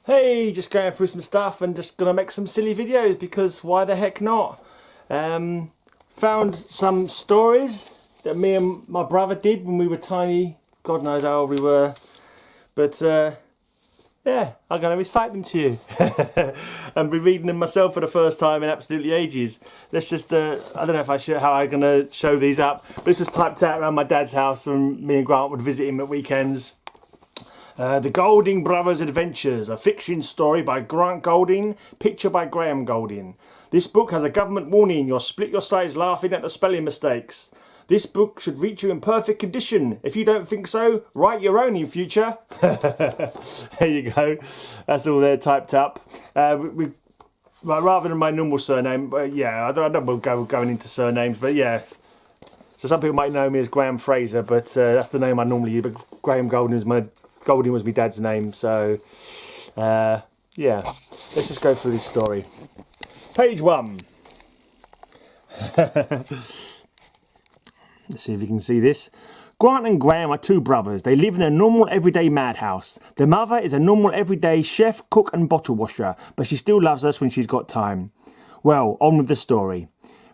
Hey, just going through some stuff and just gonna make some silly videos because why the heck not? Found some stories that me and my brother did when we were tiny. God knows how old we were. But yeah, I'm gonna recite them to you. And be reading them myself for the first time in absolutely ages. Let's just, I don't know if how I'm gonna show these up, but it's just typed out around my dad's house and me and Grant would visit him at weekends. The Golding Brothers' Adventures, a fiction story by Grant Golding, picture by Graham Golding. This book has a government warning. You'll split your sides laughing at the spelling mistakes. This book should reach you in perfect condition. If you don't think so, write your own in future. There you go. That's all there typed up. Rather than my normal surname, yeah, I don't want to going into surnames, but yeah. So some people might know me as Graham Fraser, but that's the name I normally use. But Graham Golding was my dad's name, so yeah, let's just go through this story. Page 1. Let's see if you can see this. Grant and Graham are two brothers. They live in a normal everyday madhouse. Their mother is a normal everyday chef, cook and bottle washer, but she still loves us when she's got time. Well, on with the story.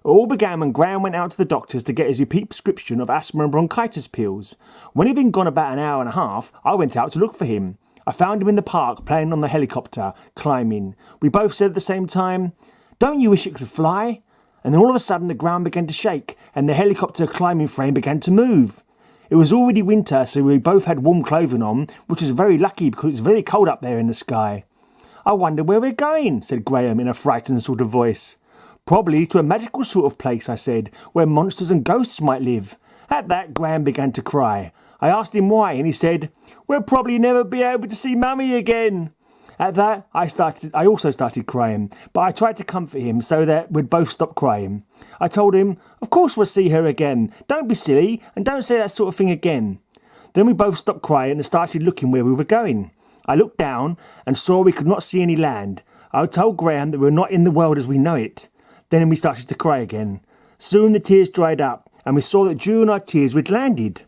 It all began when Graham went out to the doctor's to get his repeat prescription of asthma and bronchitis pills. When he'd been gone about an hour and a half, I went out to look for him. I found him in the park playing on the helicopter, climbing. We both said at the same time, "Don't you wish it could fly?" And then all of a sudden the ground began to shake and the helicopter climbing frame began to move. It was already winter, so we both had warm clothing on, which was very lucky because it was very cold up there in the sky. "I wonder where we're going," said Graham in a frightened sort of voice. "Probably to a magical sort of place," I said, "where monsters and ghosts might live." At that, Graham began to cry. I asked him why, and he said, "We'll probably never be able to see Mummy again." At that, I also started crying, but I tried to comfort him so that we'd both stop crying. I told him, "Of course we'll see her again. Don't be silly, and don't say that sort of thing again." Then we both stopped crying and started looking where we were going. I looked down and saw we could not see any land. I told Graham that we were not in the world as we know it. Then we started to cry again. Soon the tears dried up, and we saw that during our tears we'd landed.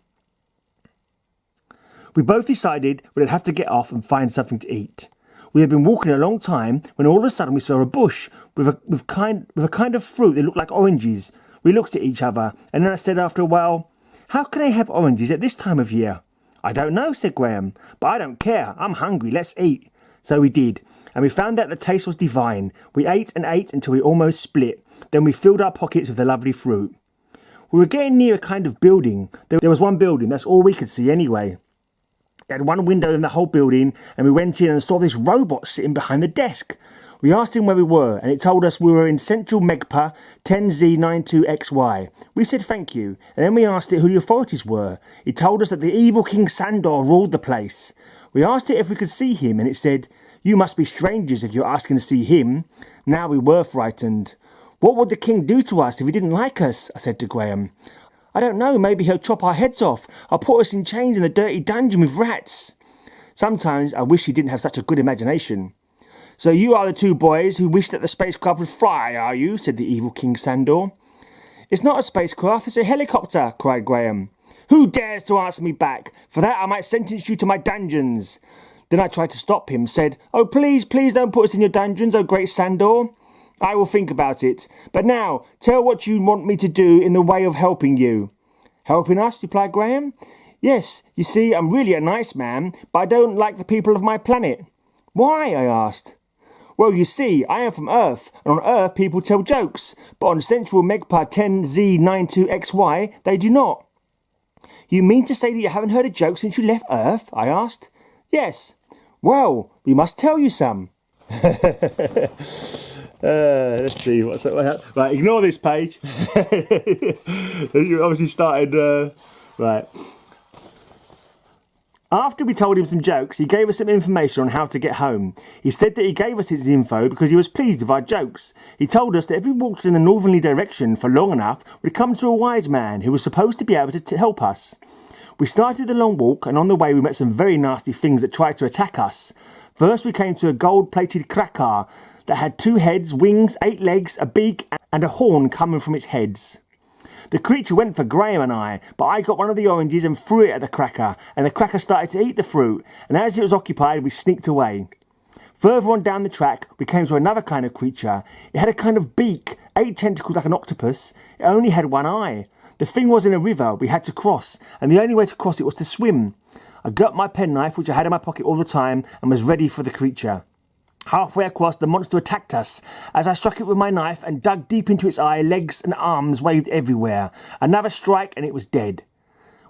We both decided we'd have to get off and find something to eat. We had been walking a long time when all of a sudden we saw a bush with a kind of fruit that looked like oranges. We looked at each other, and then I said after a while, "How can they have oranges at this time of year?" "I don't know," said Graham, "but I don't care. I'm hungry. Let's eat." So we did, and we found out the taste was divine. We ate and ate until we almost split. Then we filled our pockets with the lovely fruit. We were getting near a kind of building. There was one building, that's all we could see anyway. It had one window in the whole building, and we went in and saw this robot sitting behind the desk. We asked him where we were, and it told us we were in Central Megpa 10Z92XY. We said thank you, and then we asked it who the authorities were. It told us that the evil King Sandor ruled the place. We asked it if we could see him, and it said, "You must be strangers if you're asking to see him." Now we were frightened. "What would the king do to us if he didn't like us?" I said to Graham. "I don't know, maybe he'll chop our heads off, or put us in chains in a dirty dungeon with rats." Sometimes I wish he didn't have such a good imagination. "So you are the two boys who wish that the spacecraft would fly, are you?" said the evil King Sandor. "It's not a spacecraft, it's a helicopter," cried Graham. "Who dares to answer me back? For that I might sentence you to my dungeons." Then I tried to stop him, said, "Oh, please don't put us in your dungeons, oh great Sandor. I will think about it. But now, tell what you want me to do in the way of helping you." "Helping us?" replied Graham. "Yes, you see, I'm really a nice man, but I don't like the people of my planet." "Why?" I asked. "Well, you see, I am from Earth, and on Earth people tell jokes, but on Central Megpa 10Z92XY, they do not." "You mean to say that you haven't heard a joke since you left Earth?" I asked. "Yes." "Well, we must tell you some." Let's see what's that. Right, ignore this page. You obviously started right. After we told him some jokes, he gave us some information on how to get home. He said that he gave us his info because he was pleased with our jokes. He told us that if we walked in the northerly direction for long enough, we'd come to a wise man who was supposed to be able to help us. We started the long walk, and on the way we met some very nasty things that tried to attack us. First we came to a gold-plated krakar that had 2 heads, wings, 8 legs, a beak and a horn coming from its heads. The creature went for Graham and I, but I got one of the oranges and threw it at the cracker, and the cracker started to eat the fruit, and as it was occupied we sneaked away. Further on down the track, we came to another kind of creature. It had a kind of beak, 8 tentacles like an octopus. It only had one eye. The thing was in a river we had to cross, and the only way to cross it was to swim. I got my penknife, which I had in my pocket all the time, and was ready for the creature. Halfway across, the monster attacked us. As I struck it with my knife and dug deep into its eye, legs and arms waved everywhere. Another strike and it was dead.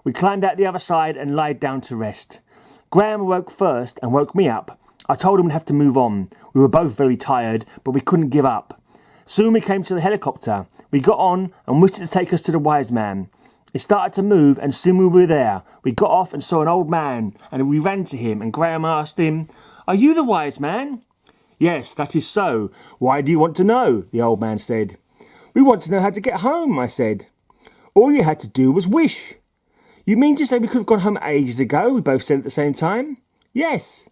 We climbed out the other side and lied down to rest. Graham awoke first and woke me up. I told him we'd have to move on. We were both very tired, but we couldn't give up. Soon we came to the helicopter. We got on and wished it to take us to the wise man. It started to move and soon we were there. We got off and saw an old man and we ran to him and Graham asked him, "Are you the wise man?" "Yes, that is so. Why do you want to know?" the old man said. "We want to know how to get home," I said. "All you had to do was wish." "You mean to say we could have gone home ages ago?" we both said at the same time. "Yes."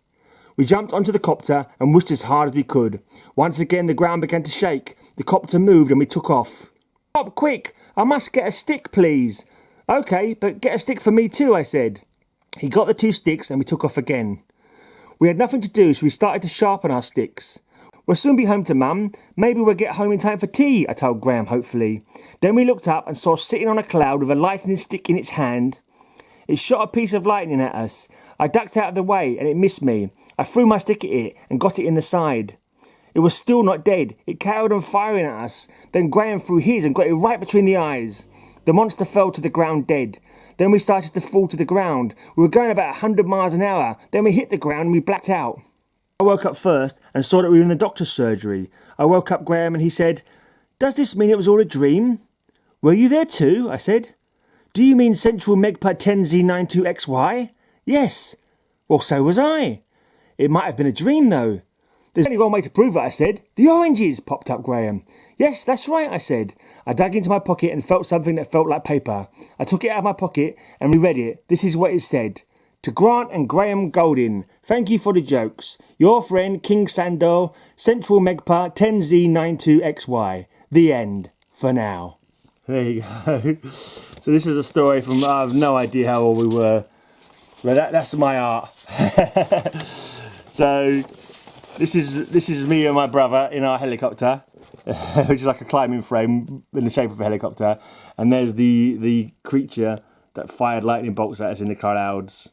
We jumped onto the copter and wished as hard as we could. Once again the ground began to shake. The copter moved and we took off. "Stop, quick! I must get a stick, please." "OK, but get a stick for me too," I said. He got the 2 sticks and we took off again. We had nothing to do, so we started to sharpen our sticks. "We'll soon be home to Mum. Maybe we'll get home in time for tea," I told Graham hopefully. Then we looked up and saw sitting on a cloud with a lightning stick in its hand. It shot a piece of lightning at us. I ducked out of the way and it missed me. I threw my stick at it and got it in the side. It was still not dead. It carried on firing at us. Then Graham threw his and got it right between the eyes. The monster fell to the ground dead. Then we started to fall to the ground. We were going about 100 miles an hour. Then we hit the ground and we blacked out. I woke up first and saw that we were in the doctor's surgery. I woke up Graham and he said, "Does this mean it was all a dream?" "Were you there too?" I said. "Do you mean Central Megpa 10Z92XY? "Yes." "Well, so was I." "It might have been a dream though." "There's only one way to prove it," I said. "The oranges," popped up Graham. "Yes, that's right," I said. I dug into my pocket and felt something that felt like paper. I took it out of my pocket and reread it. This is what it said. "To Grant and Graham Golding, thank you for the jokes. Your friend King Sando, Central Megpa 10Z92XY. The end. For now." There you go. So this is a story from, I have no idea how old we were. But that's my art. So this is me and my brother in our helicopter, which is like a climbing frame in the shape of a helicopter. And there's the creature that fired lightning bolts at us in the clouds.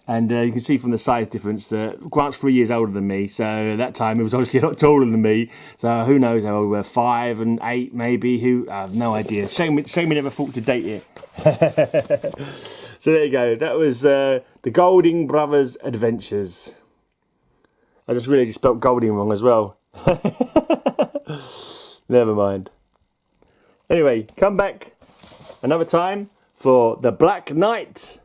And you can see from the size difference that Grant's 3 years older than me, so at that time he was obviously a lot taller than me. So who knows how old we were, 5 and 8 maybe, I have no idea. Shame we never thought to date it. So there you go, that was the Golding Brothers Adventures. I just realised you spelt Golding wrong as well. Never mind. Anyway, come back another time for the Black Knight.